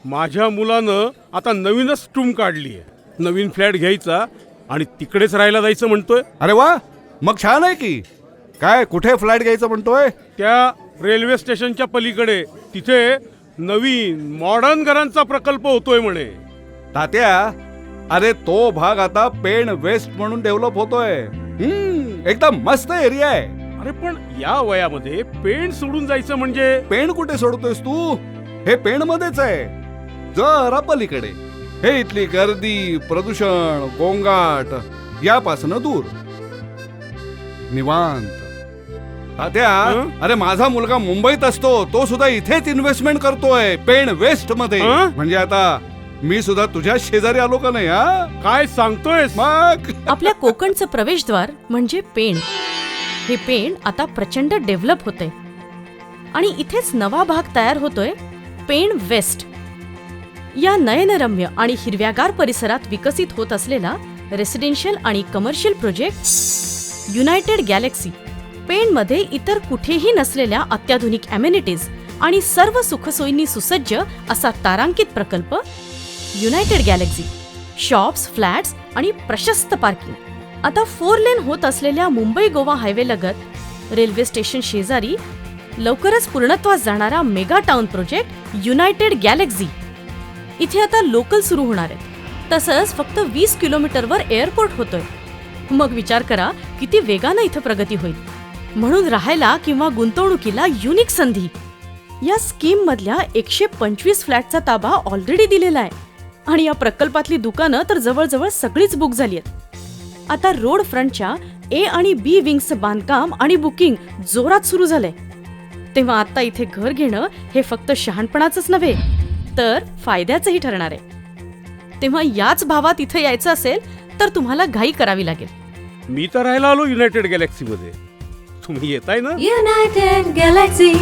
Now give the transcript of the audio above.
माझ्या मुलानं आता नवीनच स्टूम काढली आहे. नवीन फ्लॅट घ्यायचा आणि तिकडेच राहायला जायचं म्हणतोय. अरे वा, मग छान आहे की. काय, कुठे फ्लॅट घ्यायचं म्हणतोय? त्या रेल्वे स्टेशनच्या पलीकडे, तिथे नवीन मॉडर्न घरांचा प्रकल्प होतोय म्हणे. तात्या, अरे तो भाग आता पेण वेस्ट म्हणून डेव्हलप होतोय. एकदम मस्त एरिया आहे. अरे पण या वयामध्ये पेण सोडून जायचं म्हणजे? पेण कुठे सोडतोयस तू? हे पेण मध्येच आहे, जरा पलीकडे. हे इथली गर्दी, प्रदूषण, गोंगाट यापासून दूर, निवांत. तात्या, अरे माझा मुलगा मुंबईत असतो, तो सुद्धा इथेच इन्व्हेस्टमेंट करतोय पेण वेस्ट मध्ये. म्हणजे आता मी सुद्धा तुझ्या शेजारी आलो का नाही? काय सांगतोयस? मग आपल्या कोकणचं प्रवेशद्वार म्हणजे पेण. हे पेण आता प्रचंड डेव्हलप होतंय आणि इथेच नवा भाग तयार होतोय, पेण वेस्ट. या नयनरम्य आणि हिरव्यागार परिसरात विकसित होत असलेला रेसिडेन्शियल आणि कमर्शियल प्रोजेक्ट युनायटेड गॅलेक्सी, पेणमध्ये इतर कुठेही नसलेल्या अत्याधुनिक ॲमेनिटीज आणि सर्व सुखसोयींनी सुसज्ज असा तारांकित प्रकल्प युनायटेड गॅलेक्सी. शॉप्स, फ्लॅट्स आणि प्रशस्त पार्किंग. आता 4 लेन होत असलेल्या मुंबई गोवा हायवे लगत रेल्वे स्टेशन शेजारी लवकरच पूर्णत्वास जाणारा mega town project United Galaxy. इथे आता लोकल सुरू होणार आहेत. तसंच फक्त 20 किलोमीटरवर एअरपोर्ट होतोय. मग विचार करा किती वेगानं इथं प्रगती होईल. म्हणून राहायला किंवा गुंतवणुकीला युनिक संधी. या स्कीम मधल्या 125 फ्लॅटचा ताबा ऑलरेडी दिलेला आहे आणि या प्रकल्पातली दुकानं तर जवळजवळ सगळीच बुक झाली आहेत. आता रोड फ्रंटच्या ए आणि बी विंग्सचं बांधकाम आणि बुकिंग जोरात सुरू झालंय. तेव्हा आता इथे घर घेणं हे फक्त शहाणपणाचंच नव्हे तर फायद्याचंही ठरणार आहे. तेव्हा याच भावात इथे यायचं असेल तर तुम्हाला घाई करावी लागेल. मी तर राहायला आलो युनायटेड गॅलेक्सी मध्ये. तुम्ही येताय ना? United Galaxy.